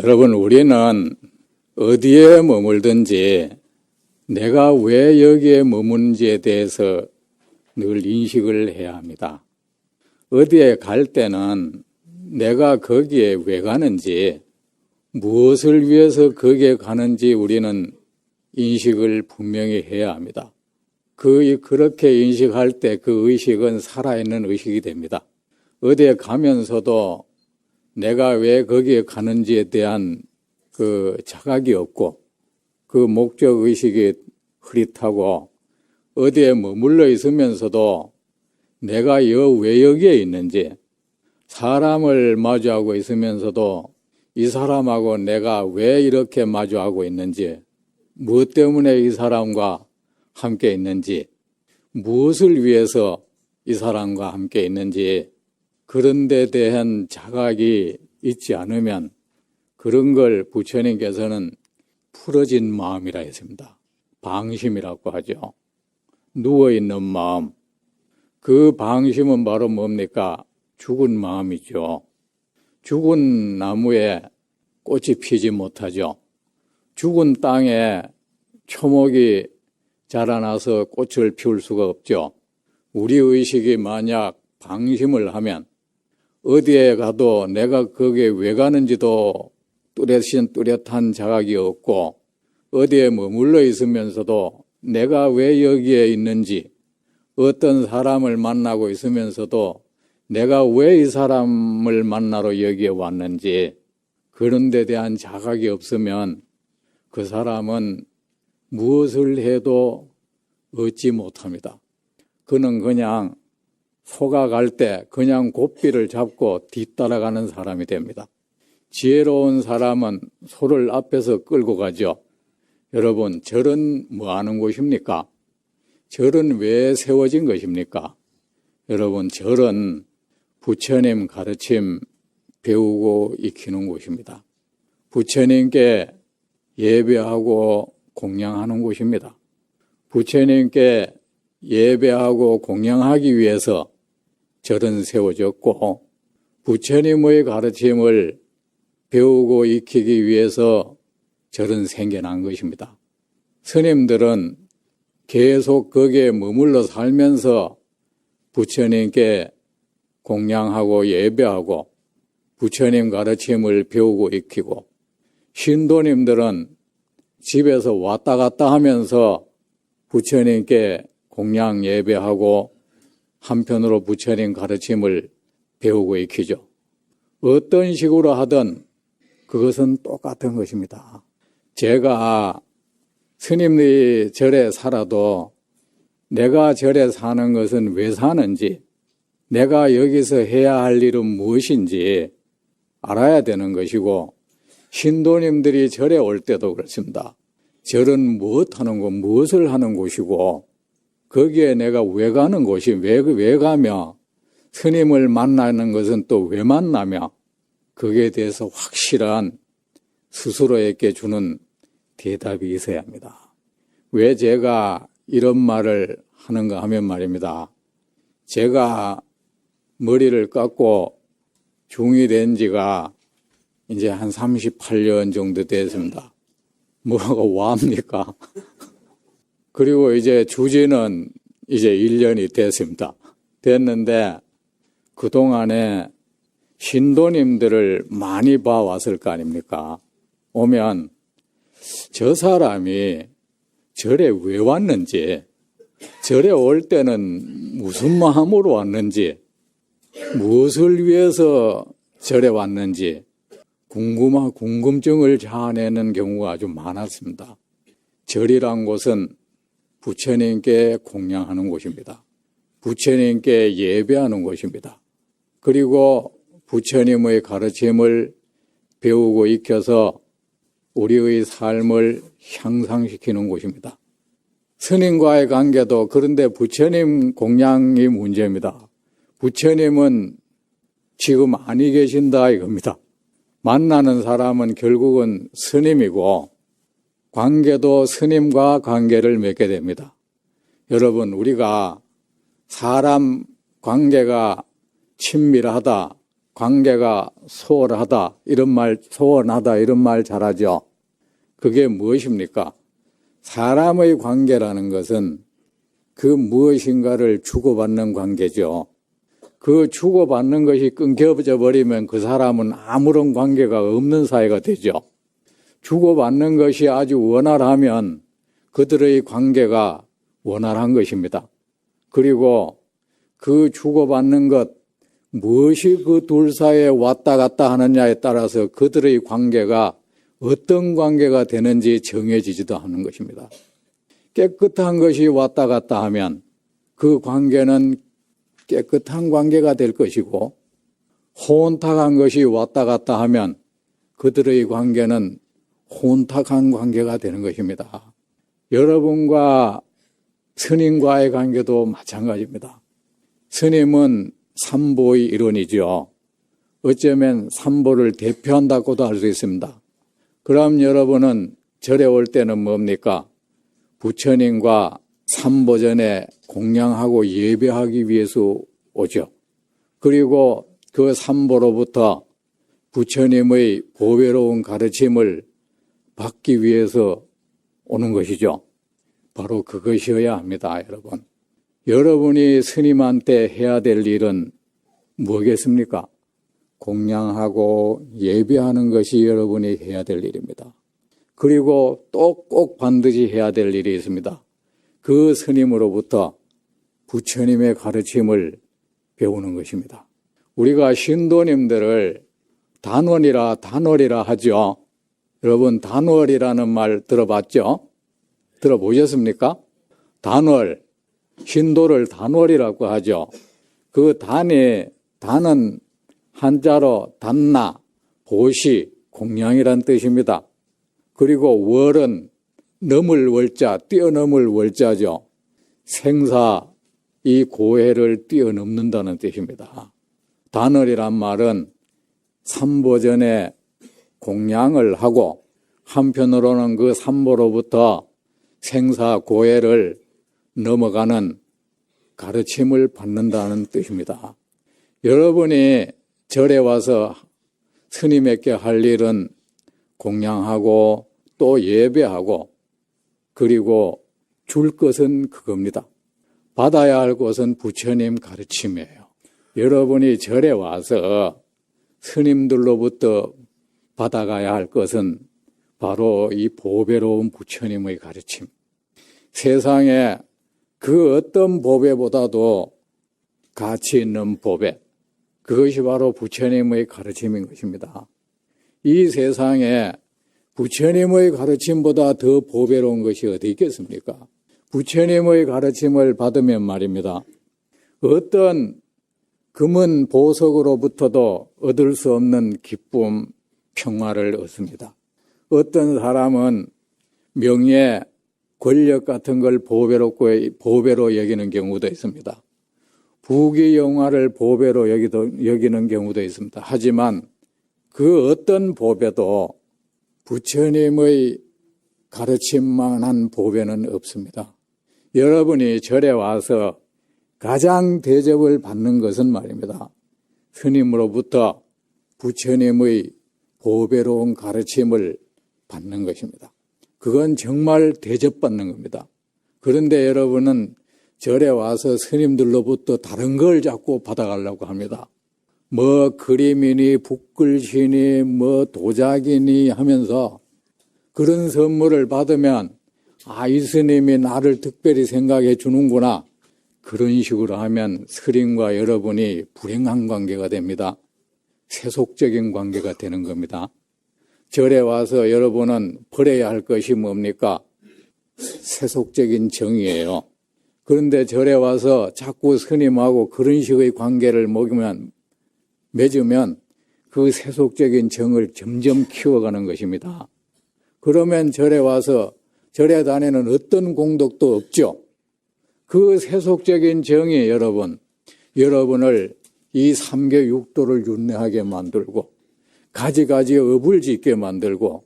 여러분, 우리는 어디에 머물든지 내가 왜 여기에 머무는지에 대해서 늘 인식을 해야 합니다. 어디에 갈 때는 내가 거기에 왜 가는지, 무엇을 위해서 거기에 가는지 우리는 인식을 분명히 해야 합니다. 그렇게 인식할 때 그 의식은 살아있는 의식이 됩니다. 어디에 가면서도 내가 왜 거기에 가는지에 대한 그 자각이 없고 그 목적의식이 흐릿하고 어디에 머물러 있으면서도 내가 왜 여기에 있는지, 사람을 마주하고 있으면서도 이 사람하고 내가 왜 이렇게 마주하고 있는지, 무엇 때문에 이 사람과 함께 있는지, 무엇을 위해서 이 사람과 함께 있는지, 그런 데 대한 자각이 있지 않으면 그런 걸 부처님께서는 풀어진 마음이라 했습니다. 방심이라고 하죠. 누워있는 마음. 그 방심은 바로 뭡니까? 죽은 마음이죠. 죽은 나무에 꽃이 피지 못하죠. 죽은 땅에 초목이 자라나서 꽃을 피울 수가 없죠. 우리 의식이 만약 방심을 하면 어디에 가도 내가 거기에 왜 가는지도 뚜렷한 자각이 없고, 어디에 머물러 있으면서도 내가 왜 여기에 있는지, 어떤 사람을 만나고 있으면서도 내가 왜 이 사람을 만나러 여기에 왔는지, 그런 데 대한 자각이 없으면 그 사람은 무엇을 해도 얻지 못합니다. 그는 그냥 소가 갈 때 그냥 고삐를 잡고 뒤따라가는 사람이 됩니다. 지혜로운 사람은 소를 앞에서 끌고 가죠. 여러분, 절은 뭐 하는 곳입니까? 절은 왜 세워진 것입니까? 여러분, 절은 부처님 가르침 배우고 익히는 곳입니다. 부처님께 예배하고 공양하는 곳입니다. 부처님께 예배하고 공양하기 위해서 절은 세워졌고, 부처님의 가르침을 배우고 익히기 위해서 절은 생겨난 것입니다. 스님들은 계속 거기에 머물러 살면서 부처님께 공양하고 예배하고 부처님 가르침을 배우고 익히고, 신도님들은 집에서 왔다 갔다 하면서 부처님께 공양 예배하고 한편으로 부처님 가르침을 배우고 익히죠. 어떤 식으로 하든 그것은 똑같은 것입니다. 제가 스님의 절에 살아도 내가 절에 사는 것은 왜 사는지, 내가 여기서 해야 할 일은 무엇인지 알아야 되는 것이고, 신도님들이 절에 올 때도 그렇습니다. 절은 무엇을 하는 곳이고, 거기에 내가 왜 가는 곳이, 왜 가며, 스님을 만나는 것은 또 왜 만나며, 거기에 대해서 확실한 스스로에게 주는 대답이 있어야 합니다. 왜 제가 이런 말을 하는가 하면 말입니다. 제가 머리를 깎고 중이 된 지가 이제 한 38년 정도 됐습니다. 뭐가 와합니까? 그리고 이제 주지는 이제 1년이 됐습니다. 됐는데 그동안에 신도님들을 많이 봐왔을 거 아닙니까? 오면 저 사람이 절에 왜 왔는지, 절에 올 때는 무슨 마음으로 왔는지, 무엇을 위해서 절에 왔는지 궁금증을 자아내는 경우가 아주 많았습니다. 절이란 곳은 부처님께 공양하는 곳입니다. 부처님께 예배하는 곳입니다. 그리고 부처님의 가르침을 배우고 익혀서 우리의 삶을 향상시키는 곳입니다. 스님과의 관계도 그런데 부처님 공양이 문제입니다. 부처님은 지금 아니 계신다 이겁니다. 만나는 사람은 결국은 스님이고 관계도 스님과 관계를 맺게 됩니다. 여러분, 우리가 사람 관계가 친밀하다, 관계가 소원하다 이런 말 잘하죠. 그게 무엇입니까? 사람의 관계라는 것은 그 무엇인가를 주고받는 관계죠. 그 주고받는 것이 끊겨져 버리면 그 사람은 아무런 관계가 없는 사이가 되죠. 주고받는 것이 아주 원활하면 그들의 관계가 원활한 것입니다. 그리고 그 주고받는 것, 무엇이 그 둘 사이에 왔다 갔다 하느냐에 따라서 그들의 관계가 어떤 관계가 되는지 정해지지도 않는 것입니다. 깨끗한 것이 왔다 갔다 하면 그 관계는 깨끗한 관계가 될 것이고, 혼탁한 것이 왔다 갔다 하면 그들의 관계는 혼탁한 관계가 되는 것입니다. 여러분과 스님과의 관계도 마찬가지입니다. 스님은 삼보의 일원이죠. 어쩌면 삼보를 대표한다고도 할 수 있습니다. 그럼 여러분은 절에 올 때는 뭡니까? 부처님과 삼보전에 공양하고 예배하기 위해서 오죠. 그리고 그 삼보로부터 부처님의 보배로운 가르침을 받기 위해서 오는 것이죠. 바로 그것이어야 합니다, 여러분. 여러분이 스님한테 해야 될 일은 뭐겠습니까? 공양하고 예배하는 것이 여러분이 해야 될 일입니다. 그리고 또 꼭 반드시 해야 될 일이 있습니다. 그 스님으로부터 부처님의 가르침을 배우는 것입니다. 우리가 신도님들을 단월이라 하죠. 여러분, 단월이라는 말 들어봤죠? 들어보셨습니까? 단월, 신도를 단월이라고 하죠. 그 단은 한자로 단나, 보시, 공양이란 뜻입니다. 그리고 월은 넘을 월자, 뛰어넘을 월자죠. 생사, 이 고해를 뛰어넘는다는 뜻입니다. 단월이란 말은 삼보전에 공양을 하고 한편으로는 그 삼보로부터 생사 고해를 넘어가는 가르침을 받는다는 뜻입니다. 여러분이 절에 와서 스님에게 할 일은 공양하고 또 예배하고 그리고 줄 것은 그겁니다. 받아야 할 것은 부처님 가르침이에요. 여러분이 절에 와서 스님들로부터 받아가야 할 것은 바로 이 보배로운 부처님의 가르침. 세상에 그 어떤 보배보다도 가치 있는 보배, 그것이 바로 부처님의 가르침인 것입니다. 이 세상에 부처님의 가르침보다 더 보배로운 것이 어디 있겠습니까? 부처님의 가르침을 받으면 말입니다. 어떤 금은 보석으로부터도 얻을 수 없는 기쁨, 평화를 얻습니다. 어떤 사람은 명예, 권력 같은 걸 보배로 여기는 경우도 있습니다. 부귀 영화를 보배로 여기는 경우도 있습니다. 하지만 그 어떤 보배도 부처님의 가르침만한 보배는 없습니다. 여러분이 절에 와서 가장 대접을 받는 것은 말입니다. 스님으로부터 부처님의 보배로운 가르침을 받는 것입니다. 그건 정말 대접받는 겁니다. 그런데 여러분은 절에 와서 스님들로부터 다른 걸 자꾸 받아가려고 합니다. 뭐 그림이니 붓글씨니 뭐 도자기니 하면서 그런 선물을 받으면 이 스님이 나를 특별히 생각해 주는구나. 그런 식으로 하면 스님과 여러분이 불행한 관계가 됩니다. 세속적인 관계가 되는 겁니다. 절에 와서 여러분은 버려야 할 것이 뭡니까? 세속적인 정이에요. 그런데 절에 와서 자꾸 스님하고 그런 식의 관계를 맺으면 그 세속적인 정을 점점 키워가는 것입니다. 그러면 절에 와서 절에 다니는 어떤 공덕도 없죠. 그 세속적인 정이 여러분을 이 삼계 육도를 윤회하게 만들고 가지가지 업을 짓게 만들고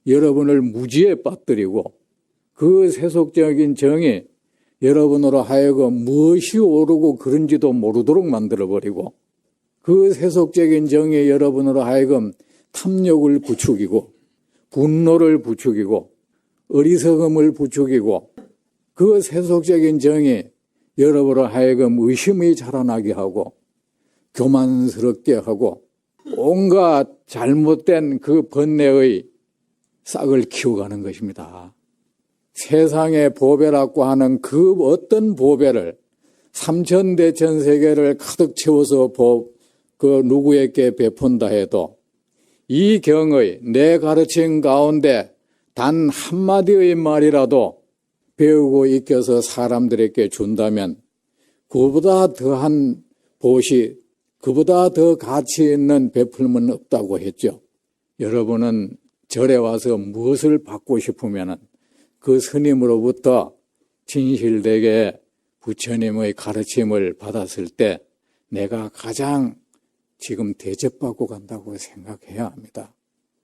여러분을 무지에 빠뜨리고 그 세속적인 정이 여러분으로 하여금 무엇이 옳고 그른지도 모르도록 만들어버리고 그 세속적인 정이 여러분으로 하여금 탐욕을 부추기고 분노를 부추기고 어리석음을 부추기고 그 세속적인 정이 여러분으로 하여금 의심이 자라나게 하고 교만스럽게 하고 온갖 잘못된 그 번뇌의 싹을 키워가는 것입니다. 세상의 보배라고 하는 그 어떤 보배를 삼천대천 세계를 가득 채워서 그 누구에게 베푼다 해도 이 경의 내 가르침 가운데 단 한마디의 말이라도 배우고 익혀서 사람들에게 준다면 그보다 더한 보시, 그보다 더 가치 있는 베풀면 없다고 했죠. 여러분은 절에 와서 무엇을 받고 싶으면 그 스님으로부터 진실되게 부처님의 가르침을 받았을 때 내가 가장 지금 대접받고 간다고 생각해야 합니다.